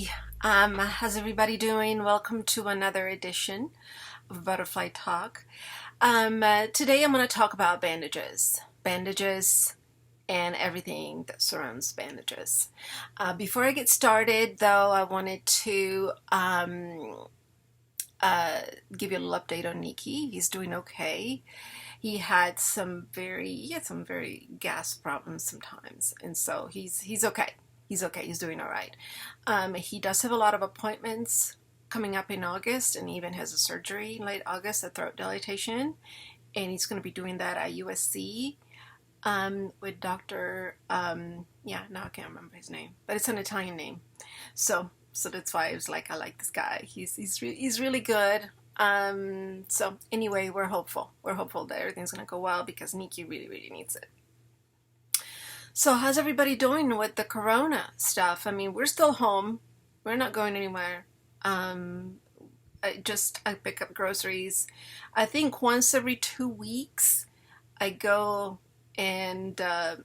everybody. How's everybody doing? Welcome to another edition of Butterfly Talk. Today I'm going to talk about bandages. Bandages and everything that surrounds bandages. Before I get started, though, I wanted to give you a little update on Nikki. He's doing okay. He had some very gas problems sometimes, and so he's okay. He's okay. He's doing all right. He does have a lot of appointments coming up in August, and even has a surgery in late August, a throat dilatation, and he's going to be doing that at USC with Dr. Now I can't remember his name, but it's an Italian name. So that's why I was like, I like this guy. He's really good. So anyway, we're hopeful. We're hopeful that everything's going to go well because Nikki really needs it. So how's everybody doing with the corona stuff? I mean, we're still home. We're not going anywhere. I pick up groceries. I think once every 2 weeks I go and I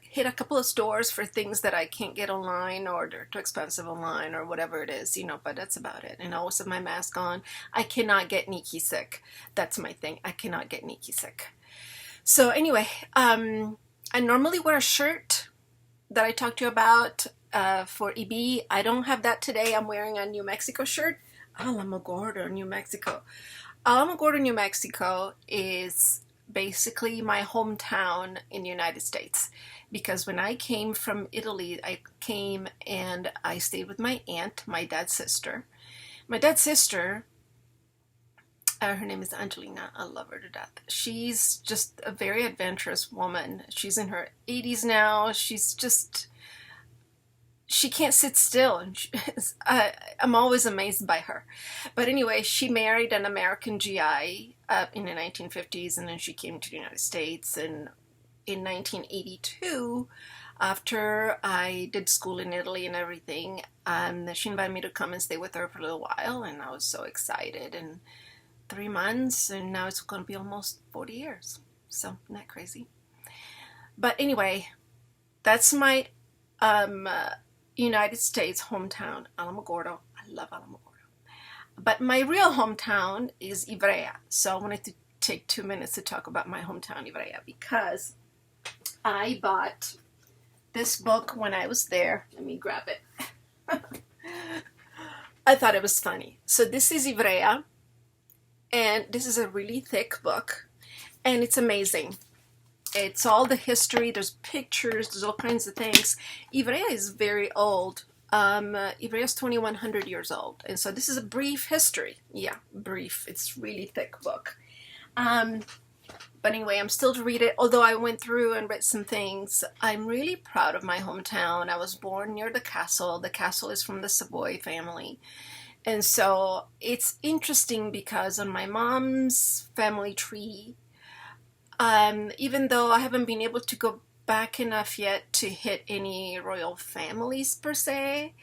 hit a couple of stores for things that I can't get online or they're too expensive online or whatever it is, but that's about it. And I always have my mask on. I cannot get Nikki sick. That's my thing. I cannot get Nikki sick. So anyway, I normally wear a shirt that I talked to you about for EB. I don't have that today. I'm wearing a New Mexico shirt. Alamogordo, New Mexico. Alamogordo, New Mexico is basically my hometown in the United States, because when I came from Italy, I came and I stayed with my aunt, my dad's sister. My dad's sister, her name is Angelina. I love her to death. She's just a very adventurous woman. She's in her 80s now. She can't sit still. And I'm always amazed by her. But anyway, she married an American GI in the 1950s, and then she came to the United States. And in 1982, after I did school in Italy and everything, she invited me to come and stay with her for a little while, and I was so excited. And 3 months, and now it's going to be almost 40 years. So, isn't that crazy? But anyway, that's my United States hometown, Alamogordo. I love Alamogordo. But my real hometown is Ivrea. So I wanted to take 2 minutes to talk about my hometown, Ivrea, because I bought this book when I was there. Let me grab it. I thought it was funny. So this is Ivrea. And this is a really thick book, and it's amazing. It's all the history. There's pictures. There's all kinds of things. Ivrea is very old. Ivrea is 2,100 years old, and so this is a brief history. Yeah, brief. It's really thick book. But anyway, I'm still to read it. Although I went through and read some things, I'm really proud of my hometown. I was born near the castle. The castle is from the Savoy family. And so it's interesting because on my mom's family tree, even though I haven't been able to go back enough yet to hit any royal families per se,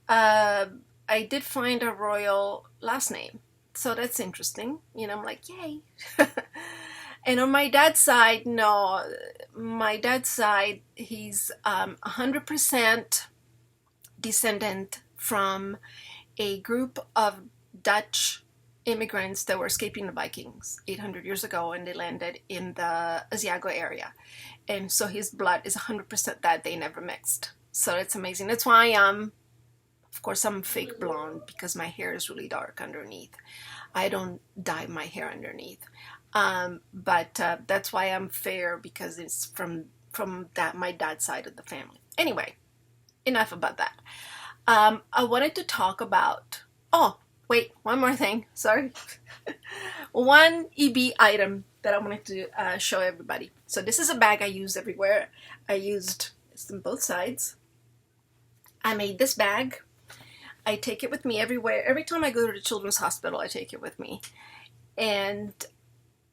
I did find a royal last name. So that's interesting. I'm like, yay. And on my dad's side, no. My dad's side, he's 100% descendant from a group of Dutch immigrants that were escaping the Vikings 800 years ago, and they landed in the Asiago area. And so his blood is 100% that. They never mixed. So it's amazing. That's why I'm fake blonde, because my hair is really dark underneath. I don't dye my hair underneath. But that's why I'm fair, because it's from my dad's side of the family. Anyway, enough about that. I wanted to talk about, one more thing, sorry. One EB item that I wanted to show everybody. So this is a bag I use everywhere. I used this on both sides. I made this bag. I take it with me everywhere. Every time I go to the children's hospital, I take it with me. And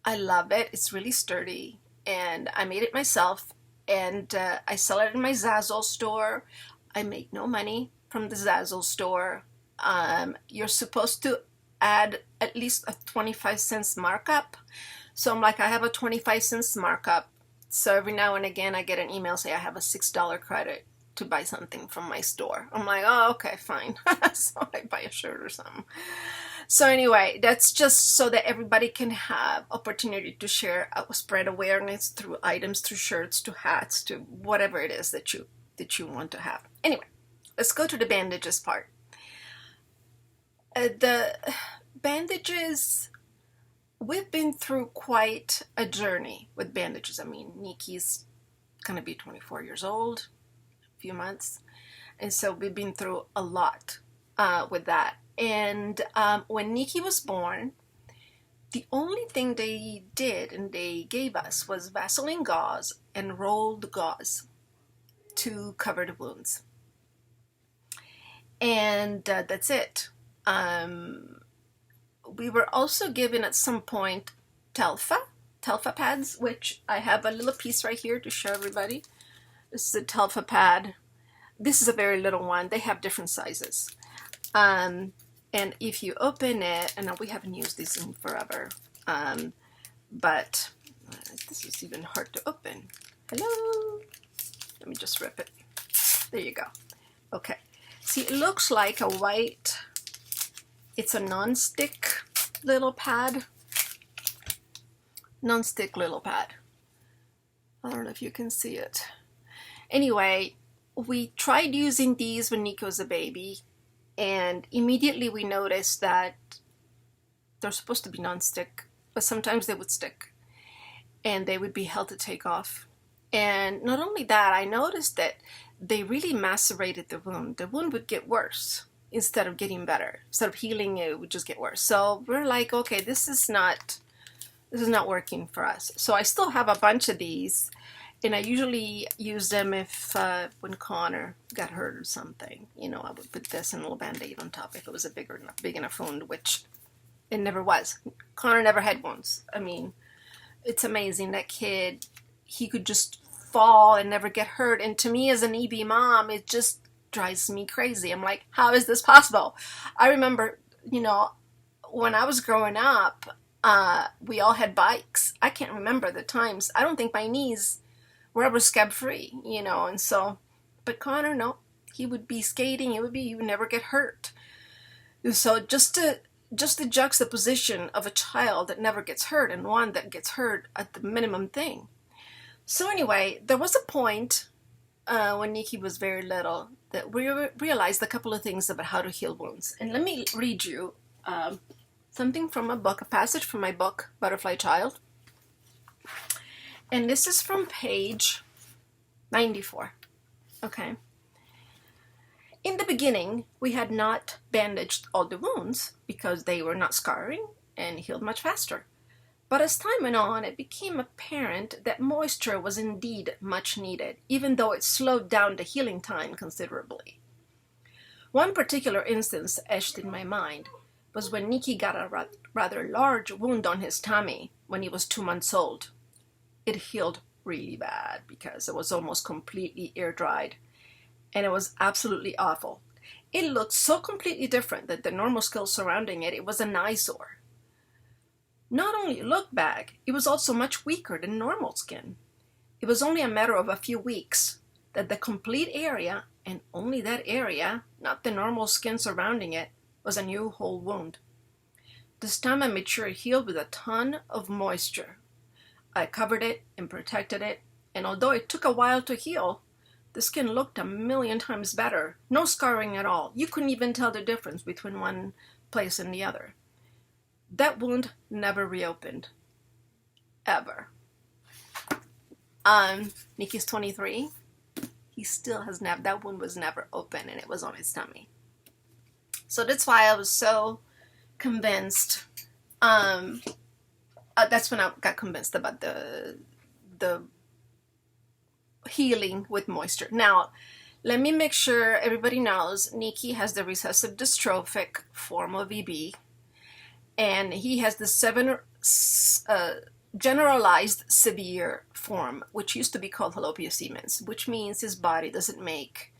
I love it. It's really sturdy. And I made it myself. And I sell it in my Zazzle store. I make no money from the Zazzle store. You're supposed to add at least a 25 cents markup. So I'm like, I have a 25 cents markup. So every now and again I get an email say I have a $6 credit. to buy something from my store. I'm like, oh, okay, fine. So I buy a shirt or something. So anyway, that's just so that everybody can have opportunity to share, spread awareness through items, through shirts, to hats, to whatever it is that you want to have. Anyway, let's go to the bandages part. The bandages, we've been through quite a journey with bandages. I mean, Nikki's gonna be 24 years old, a few months, and so we've been through a lot with that. And when Nikki was born, the only thing they did and they gave us was Vaseline gauze and rolled gauze to cover the wounds. And that's it. We were also given at some point Telfa pads, which I have a little piece right here to show everybody. This is a Telfa pad. This is a very little one. They have different sizes. And if you open it, and we haven't used these in forever, but this is even hard to open. Hello? Let me just rip it. There you go. Okay. See, it looks like a white, it's a non-stick little pad. Non-stick little pad. I don't know if you can see it. Anyway, we tried using these when Nico was a baby, and immediately we noticed that they're supposed to be non-stick, but sometimes they would stick and they would be held to take off. And not only that, I noticed that they really macerated the wound. The wound would get worse instead of getting better. Instead of healing, it would just get worse. So we're like, okay, this is not working for us. So I still have a bunch of these, and I usually use them if when Connor got hurt or something. You know, I would put this and a little Band-Aid on top if it was a big enough wound, which it never was. Connor never had wounds. I mean, it's amazing. That kid, he could just fall and never get hurt. And to me as an EB mom, it just drives me crazy. I'm like, how is this possible? I remember, you know, when I was growing up, we all had bikes. I can't remember the times. I don't think my knees were ever scab free, you know. And so, but Connor, no, he would be skating. He would never get hurt. So just the juxtaposition of a child that never gets hurt and one that gets hurt at the minimum thing. So anyway, there was a point when Nikki was very little that we realized a couple of things about how to heal wounds. And let me read you something from a book, a passage from my book, Butterfly Child. And this is from page 94. Okay. In the beginning, we had not bandaged all the wounds because they were not scarring and healed much faster. But as time went on, it became apparent that moisture was indeed much needed, even though it slowed down the healing time considerably. One particular instance etched in my mind was when Nikki got a rather large wound on his tummy when he was 2 months old. It healed really bad because it was almost completely air-dried, and it was absolutely awful. It looked so completely different than the normal skin surrounding it. It was an eyesore. Not only looked bad, it was also much weaker than normal skin. It was only a matter of a few weeks that the complete area, and only that area, not the normal skin surrounding it, was a new whole wound. This time I made sure it healed with a ton of moisture. I covered it and protected it, and although it took a while to heal, the skin looked a million times better. No scarring at all. You couldn't even tell the difference between one place and the other. That wound never reopened. Ever. Nikki's 23. He still has never, that wound was never open, and it was on his tummy. So that's why I was so convinced. That's when I got convinced about the healing with moisture. Now, let me make sure everybody knows Nikki has the recessive dystrophic form of EB, and he has the generalized severe form, which used to be called Fallopian Siemens, which means his body doesn't make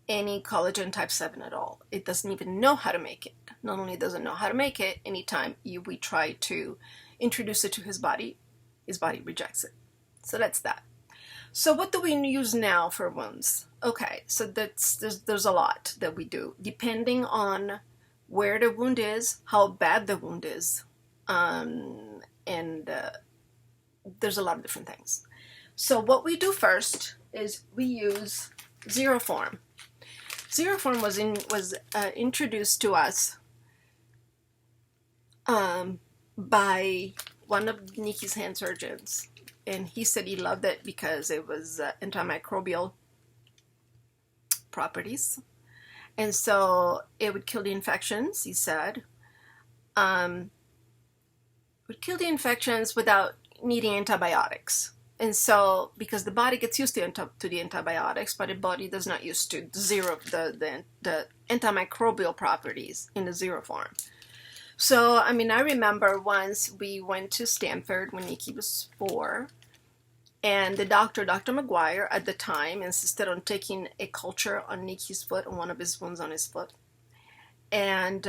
any collagen type 7 at all. It doesn't even know how to make it. Not only does it know how to make it, anytime we try to introduce it to his body rejects it. So that's that. So what do we use now for wounds? Okay, so there's a lot that we do depending on where the wound is, how bad the wound is, and there's a lot of different things. So what we do first is we use Zeroform. Zeroform was introduced to us by one of Nikki's hand surgeons, and he said he loved it because it was antimicrobial properties, and so it would kill the infections. He said, would kill the infections without needing antibiotics. And so, because the body gets used to the antibiotics, but the body does not used to the antimicrobial properties in the Zeroform. So, I mean, I remember once we went to Stanford when Nikki was 4, and the Dr. McGuire at the time insisted on taking a culture on Nikki's foot, on one of his wounds on his foot. And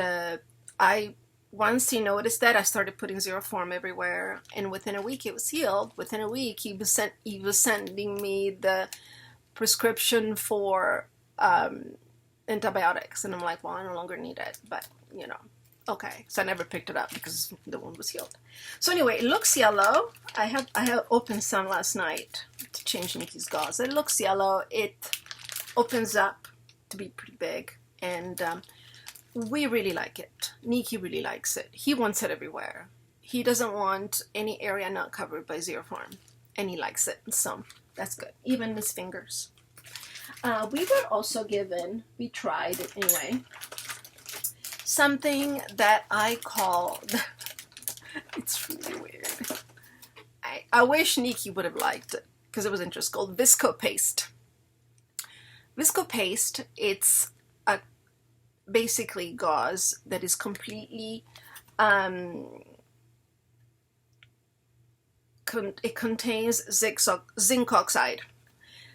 once he noticed that, I started putting Zeroform everywhere, and within a week it was healed. Within a week, he was sending me the prescription for antibiotics, and I'm like, well, I no longer need it, but you know, okay. So I never picked it up because the wound was healed. So anyway, it looks yellow. I have opened some last night to change Nikki's gauze. It looks yellow. It opens up to be pretty big, and we really like it. Nikki really likes it. He wants it everywhere. He doesn't want any area not covered by Zeroform, and he likes it, so that's good. Even his fingers. We were also given, we tried it anyway, something that I call, it's really weird. I wish Nikki would have liked it, because it was interesting, called Visco Paste. Visco Paste, it's basically gauze that is completely it contains zinc oxide.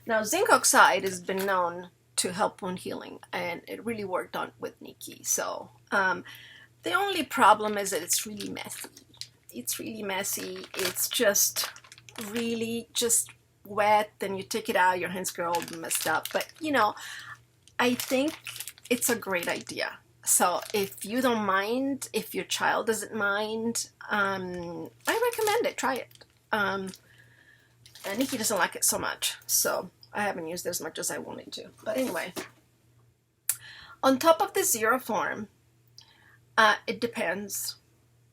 Now, zinc oxide has been known to help wound healing, and it really worked on with Nikki. So the only problem is that it's really messy. It's really messy. It's just really just wet, and you take it out, your hands get all messed up. But you know, I think it's a great idea. So if you don't mind, if your child doesn't mind, I recommend it. Try it. And Nikki doesn't like it so much, so I haven't used it as much as I wanted to. But anyway, on top of the Zeroform, it depends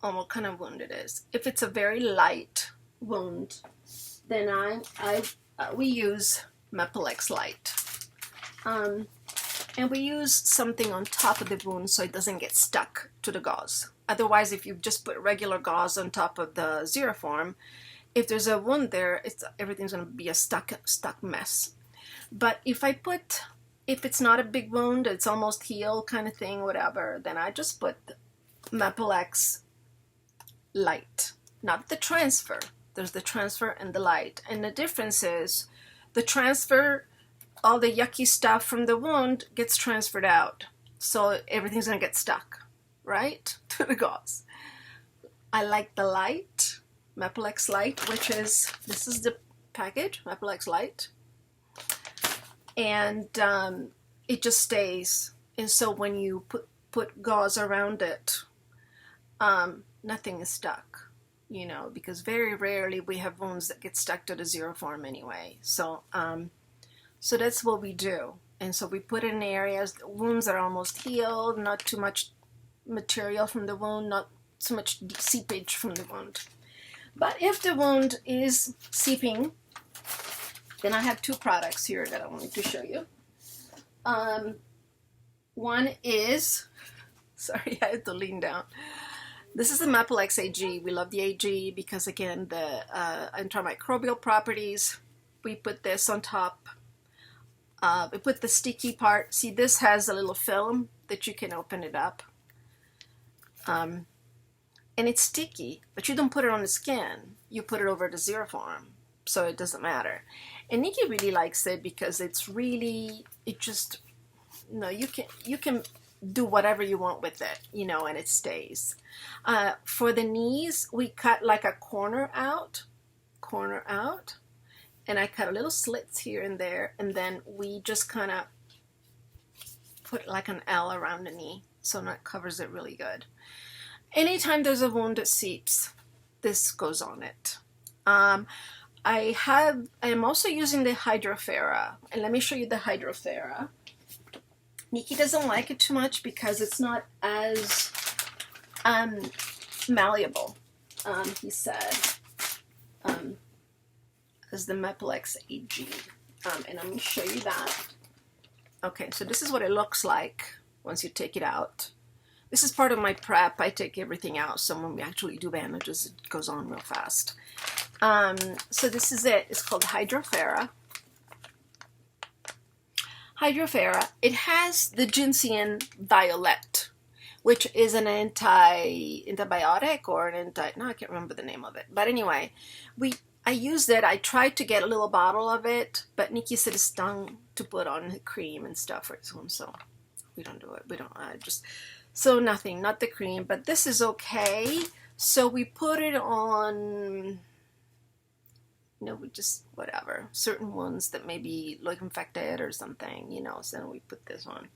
on what kind of wound it is. If it's a very light wound, then we use Mepilex Light. And we use something on top of the wound so it doesn't get stuck to the gauze. Otherwise, if you just put regular gauze on top of the Zeroform, if there's a wound there, everything's going to be a stuck mess. But if it's not a big wound, it's almost healed kind of thing, whatever, then I just put Mepilex Light. Not the transfer. There's the transfer and the light. And the difference is the transfer, all the yucky stuff from the wound gets transferred out. So everything's going to get stuck, right, to the gauze. I like the light, Mepilex Light, this is the package, Mepilex Light. And it just stays. And so when you put gauze around it, nothing is stuck, you know, because very rarely we have wounds that get stuck to the Zeroform anyway. So that's what we do. And so we put it in areas, wounds are almost healed, not too much material from the wound, not too much seepage from the wound. But if the wound is seeping, then I have 2 products here that I wanted to show you. One is, sorry, I had to lean down. This is the Mepilex AG. We love the AG because, again, the antimicrobial properties. We put this on top. We put the sticky part. See, this has a little film that you can open it up. And it's sticky, but you don't put it on the skin. You put it over the Zeroform, so it doesn't matter. And Nikki really likes it because it's really, you can do whatever you want with it, you know, and it stays. For the knees, we cut like a corner out, and I cut a little slits here and there, and then we just kind of put like an L around the knee, so that covers it really good. Anytime there's a wound that seeps, this goes on it. I am also using the Hydrofera, and let me show you the Hydrofera. Nikki doesn't like it too much because it's not as malleable, he said, as the Meplex AG. And let me show you that. Okay, so this is what it looks like once you take it out. This is part of my prep. I take everything out, so when we actually do bandages, it goes on real fast. So this is it. It's called Hydrofera. Hydrofera. It has the Ginseng Violet, which is an antibiotic or an no, I can't remember the name of it. But anyway, I used it. I tried to get a little bottle of it, but Nikki said it's stung to put on the cream and stuff for his wound, so we don't do it. We don't so nothing, not the cream, but this is okay. So we put it on, we just, whatever, certain wounds that may be like infected or something, so then we put this on.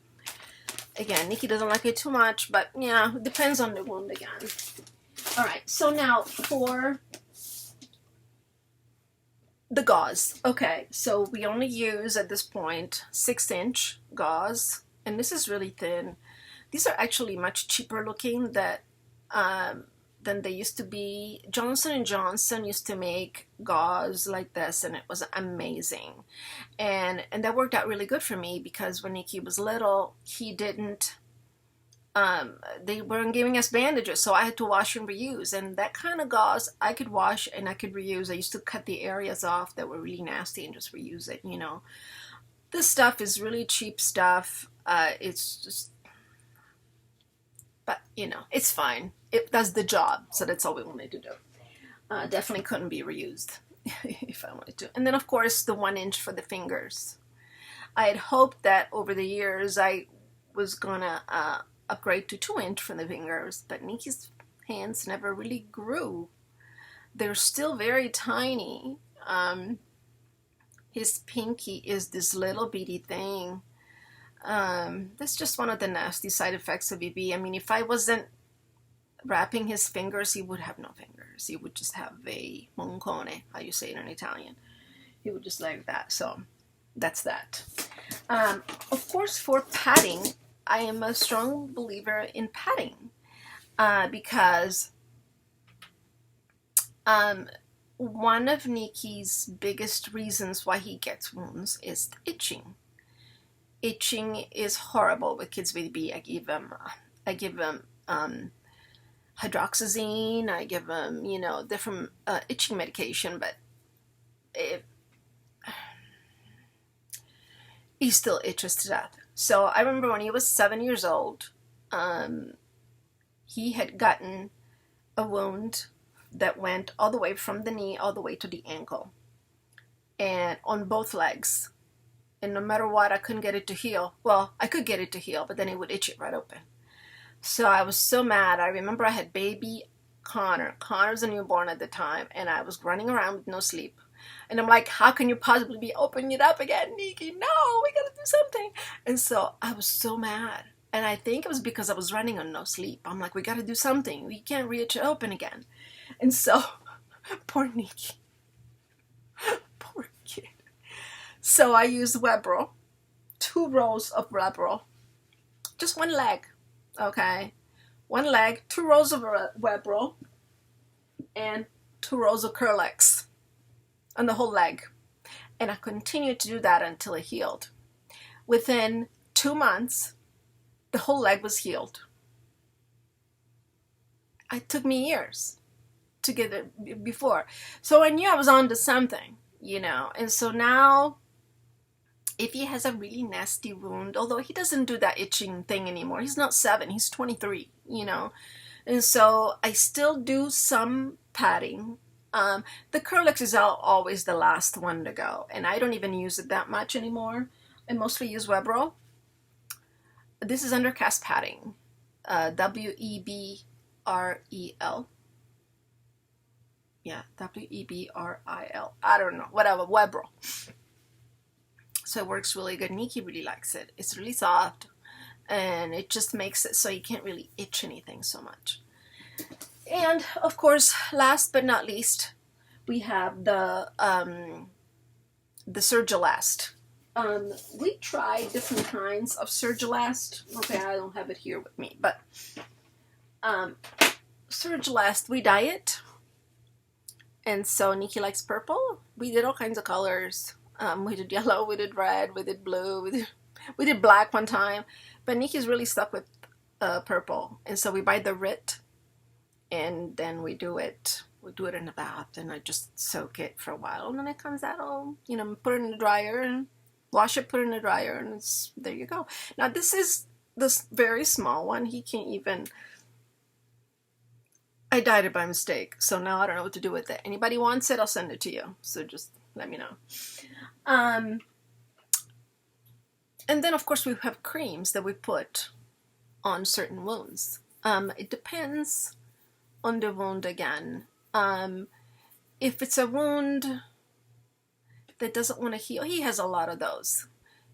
Again, Nikki doesn't like it too much, but yeah, it depends on the wound again. All right, so now for the gauze. Okay, so we only use at this point 6-inch gauze, and this is really thin. These are actually much cheaper looking than they used to be. Johnson & Johnson used to make gauze like this, and it was amazing. And that worked out really good for me because when Nikki was little, he didn't, they weren't giving us bandages, so I had to wash and reuse. And that kind of gauze, I could wash and I could reuse. I used to cut the areas off that were really nasty and just reuse it, This stuff is really cheap stuff. It's just, but it's fine. It does the job, so that's all we wanted to do. Definitely couldn't be reused if I wanted to. And then of course the 1-inch for the fingers. I had hoped that over the years I was gonna upgrade to 2-inch for the fingers, but Nikki's hands never really grew. They're still very tiny. His pinky is this little bitty thing. That's just one of the nasty side effects of BB. I mean, if I wasn't wrapping his fingers, he would have no fingers. He would just have a moncone, how you say it in Italian. He would just like that. So that's that. Of course, for padding, I am a strong believer in padding because one of Nikki's biggest reasons why he gets wounds is itching. Itching is horrible with kids with BB. I give them hydroxyzine. I give them, different itching medication, but he still itches to death. So I remember when he was 7 years old, he had gotten a wound that went all the way from the knee all the way to the ankle, and on both legs. And no matter what, I couldn't get it to heal. Well, I could get it to heal, but then it would itch it right open. So I was so mad. I remember I had baby Connor. Connor was a newborn at the time, and I was running around with no sleep. And I'm like, how can you possibly be opening it up again, Nikki? No, we gotta do something. And so I was so mad. And I think it was because I was running on no sleep. I'm like, we gotta do something. We can't reach it open again. And so, poor Nikki. Poor kid. So I used Webro, 2 rows of Webro, just one leg, okay? One leg, 2 rows of Webro, and 2 rows of Curlex on the whole leg. And I continued to do that until it healed. Within 2 months, the whole leg was healed. It took me years to get it before. So I knew I was onto something, and so now, if he has a really nasty wound, although he doesn't do that itching thing anymore, he's not 7, he's 23, and so I still do some padding. The Curlex is always the last one to go, and I don't even use it that much anymore. I mostly use Webro. This is undercast padding, Webrel. Yeah, Webril. I don't know, whatever, Webril. So it works really good. Nikki really likes it. It's really soft, and it just makes it so you can't really itch anything so much. And of course, last but not least, we have the Surgelast. We tried different kinds of Surgelast. Okay, I don't have it here with me, but Surgelast, we dye it. And so Nikki likes purple. We did all kinds of colors. We did yellow, we did red, we did blue, we did black one time. But Nikki's really stuck with purple. And so we buy the RIT, and then we do it in a bath, and I just soak it for a while, and then it comes out all, put it in the dryer and wash it, put it in the dryer, and there you go. Now this is this very small one. He can't even, I dyed it by mistake, so now I don't know what to do with it. Anybody wants it, I'll send it to you, so just let me know. And then of course we have creams that we put on certain wounds. It depends on the wound again. If it's a wound that doesn't want to heal, he has a lot of those.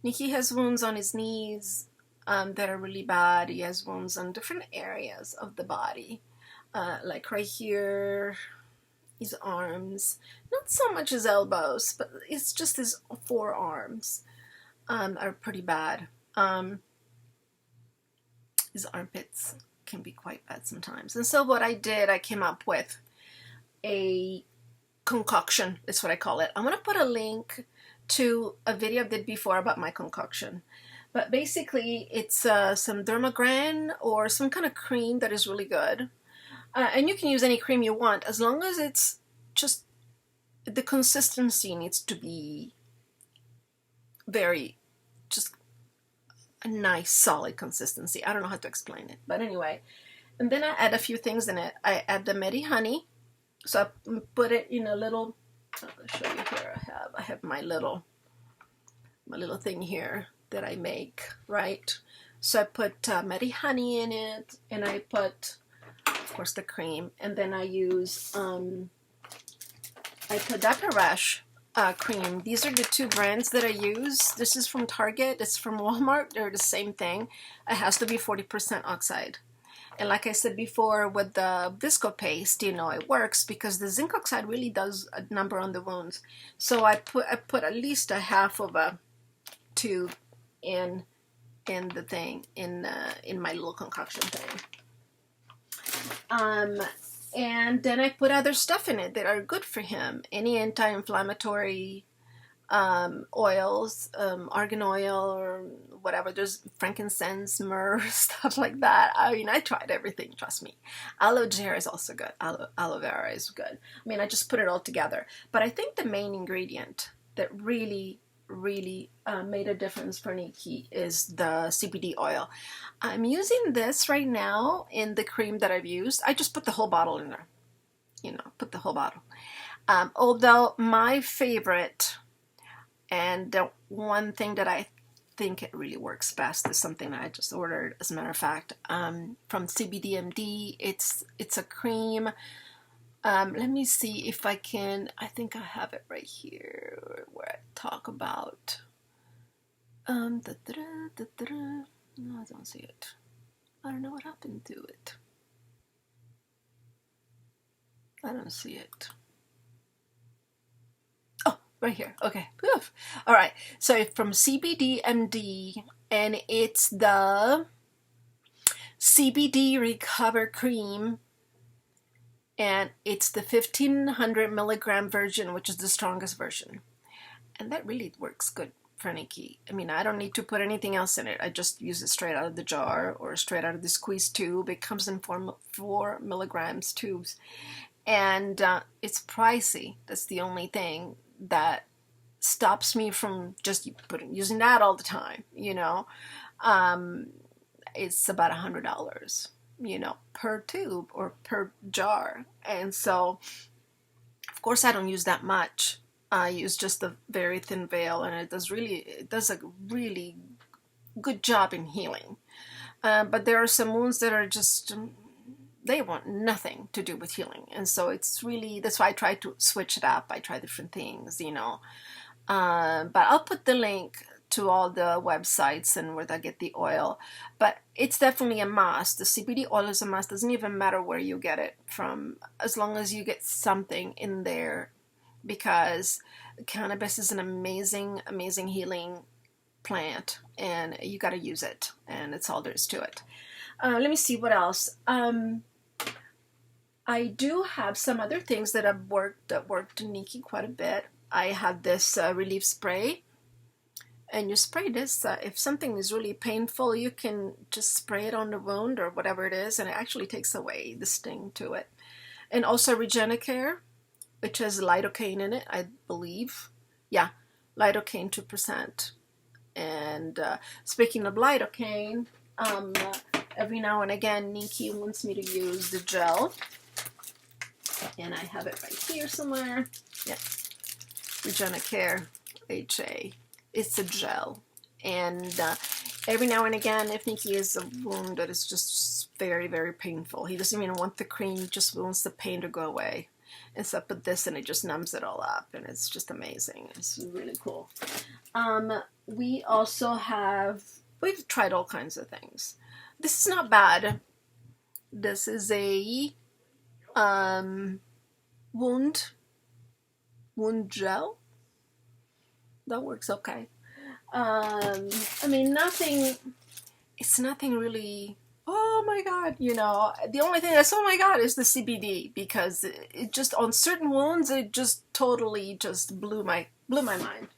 Nikki has wounds on his knees that are really bad. He has wounds on different areas of the body, like right here, his arms. Not so much his elbows, but it's just his forearms are pretty bad. His armpits can be quite bad sometimes. And so what I did, I came up with a concoction. That's what I call it. I'm going to put a link to a video I did before about my concoction. But basically, it's some Dermagran or some kind of cream that is really good. And you can use any cream you want, as long as it's just, the consistency needs to be very, just a nice, solid consistency. I don't know how to explain it. But anyway, and then I add a few things in it. I add the Medi Honey. So I put it in a little, I'll show you here. I have my little thing here that I make, right? So I put Medi Honey in it, and I put, of course, the cream, and then I use, I put Dr. Rash cream. These are the two brands that I use. This is from Target, it's from Walmart, they're the same thing. It has to be 40% oxide. And like I said before, with the visco paste, it works because the zinc oxide really does a number on the wounds. So I put at least a half of a tube in the thing, in my little concoction thing. And then I put other stuff in it that are good for him. Any anti-inflammatory oils, argan oil or whatever. There's frankincense, myrrh, stuff like that. I mean, I tried everything, trust me. Aloe gel is also good. Aloe vera is good. I mean, I just put it all together. But I think the main ingredient that really made a difference for Nikki is the CBD oil. I'm using this right now in the cream that I've used. I just put the whole bottle in there. Put the whole bottle. Although my favorite, and the one thing that I think it really works best, is something that I just ordered, as a matter of fact, from CBDMD. It's a cream. Let me see if I can, I think I have it right here where I talk about, no, I don't see it. I don't know what happened to it. I don't see it. Oh, right here. Okay. Oof. All right. So it's from CBDMD, and it's the CBD Recover Cream, and it's the 1500 milligram version, which is the strongest version. And that really works good for Nikki. I mean, I don't need to put anything else in it. I just use it straight out of the jar or straight out of the squeeze tube. It comes in 4 milligrams tubes. And it's pricey. That's the only thing that stops me from just using that all the time, It's about $100, per tube or per jar. And so, of course, I don't use that much. I use just a very thin veil, and it does a really good job in healing. But there are some wounds that are just, they want nothing to do with healing. And so it's really, that's why I try to switch it up. I try different things, you know. But I'll put the link to all the websites and where they get the oil. But it's definitely a must. The CBD oil is a must. Doesn't even matter where you get it from, as long as you get something in there, because cannabis is an amazing, amazing healing plant, and you got to use it, and it's all there is to it. Let me see what else. I do have some other things that worked Nikki quite a bit. I have this relief spray, and you spray this. If something is really painful, you can just spray it on the wound or whatever it is, and it actually takes away the sting to it. And also Regenicare, which has lidocaine in it, I believe. Yeah, lidocaine 2%. And speaking of lidocaine, every now and again, Nikki wants me to use the gel. And I have it right here somewhere. Yeah. Regenicare HA. It's a gel. And every now and again, if Nikki has a wound that is just very, very painful, he doesn't even want the cream, he just wants the pain to go away. And so I put this and it just numbs it all up, and it's just amazing. It's really cool. We also have, we've tried all kinds of things. This is not bad. This is a wound gel. That works okay. I mean, it's nothing really, oh my God, you know. The only thing that's, oh my God, is the CBD, because it just, on certain wounds, it just totally just blew my mind.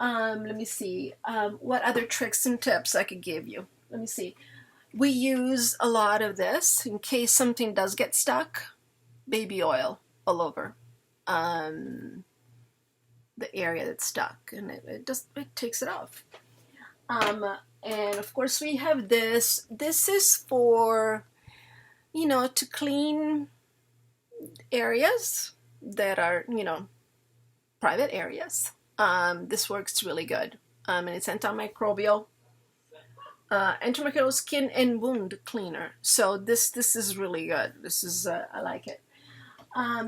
Let me see, what other tricks and tips I could give you. Let me see. We use a lot of this in case something does get stuck. Baby oil all over the area that's stuck, and it takes it off. And of course we have this. This is for, you know, to clean areas that are, you know, private areas. This works really good. And it's antimicrobial. Antimicrobial skin and wound cleaner. So this is really good. This is I like it. I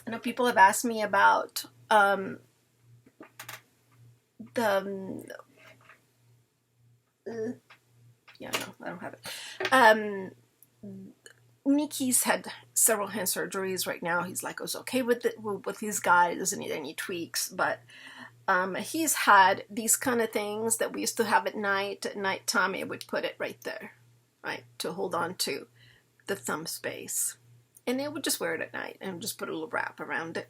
know people have asked me about I don't have it. Nikki's had several hand surgeries right now. He's like, was okay with his guy. He doesn't need any tweaks, but he's had these kind of things that we used to have at night. At nighttime, I would put it right there, right, to hold on to the thumb space. And they would just wear it at night and just put a little wrap around it.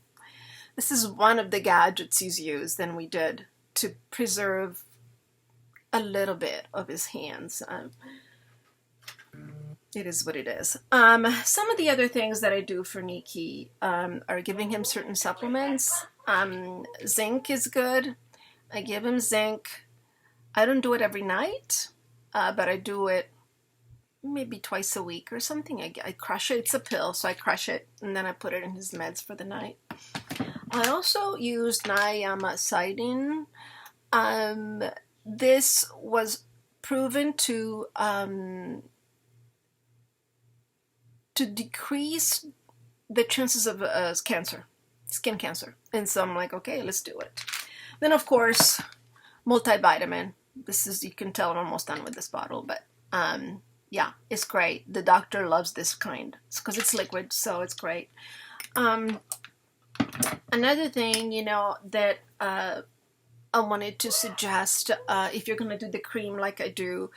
This is one of the gadgets he's used, and we did, to preserve a little bit of his hands. It is what it is. Some of the other things that I do for Nikki are giving him certain supplements. Zinc is good. I give him zinc. I don't do it every night, but I do it maybe twice a week or something. I crush it. It's a pill, so I crush it, and then I put it in his meds for the night. I also use niacinamide. This was proven to decrease the chances of cancer, skin cancer. And so I'm like, okay, let's do it. Then, of course, multivitamin. This is, you can tell I'm almost done with this bottle, but yeah, it's great. The doctor loves this kind. It's because it's liquid, so it's great. Another thing, you know, that I wanted to suggest, if you're going to do the cream like I do,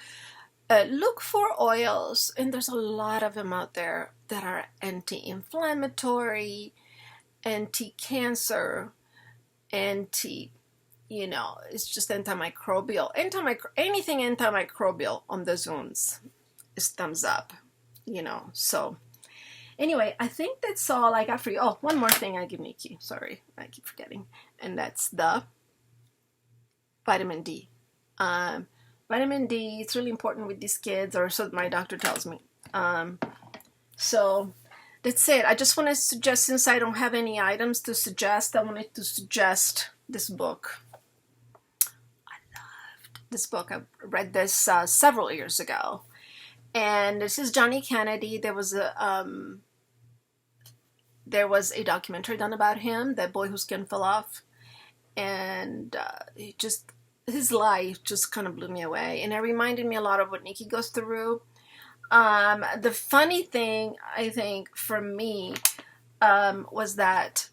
look for oils, and there's a lot of them out there that are anti-inflammatory, anti-cancer, you know, it's just antimicrobial. Anything antimicrobial on the wounds is thumbs up, you know. So anyway, I think that's all I got for you. Oh, one more thing I give Nikki. Sorry, I keep forgetting. And that's the vitamin D. Vitamin D, it's really important with these kids, or so my doctor tells me. So that's it. I just want to suggest, since I don't have any items to suggest, I wanted to suggest this book. I loved this book. I read this several years ago. And this is Jonny Kennedy. There was a documentary done about him, that boy whose skin fell off, and his life just kind of blew me away, and it reminded me a lot of what Nikki goes through. The funny thing, I think, for me, was that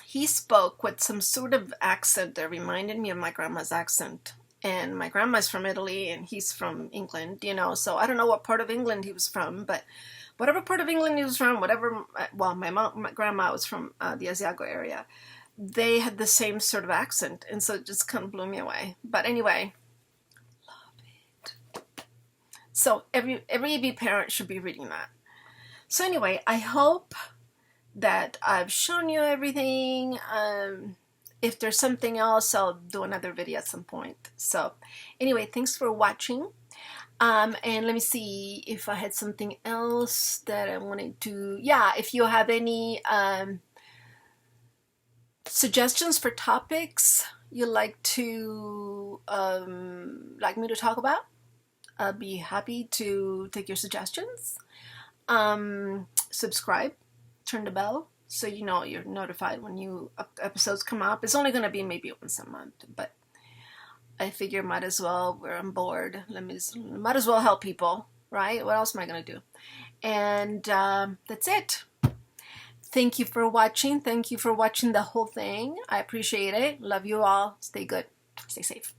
he spoke with some sort of accent that reminded me of my grandma's accent. And my grandma's from Italy and he's from England, you know, so I don't know what part of England he was from, but whatever part of England he was from, my grandma was from the Asiago area, they had the same sort of accent, and so it just kind of blew me away. But anyway, love it. So every EB parent should be reading that. So anyway, I hope that I've shown you everything. If there's something else, I'll do another video at some point. So anyway, thanks for watching. And let me see if I had something else that I wanted to, yeah, if you have any suggestions for topics you'd like me to talk about, I'll be happy to take your suggestions. Subscribe, turn the bell, so you know you're notified when new episodes come up. It's only going to be maybe once a month, but I figure might as well, where I'm bored, might as well help people, right? What else am I going to do? And that's it. Thank you for watching. Thank you for watching the whole thing. I appreciate it. Love you all. Stay good. Stay safe.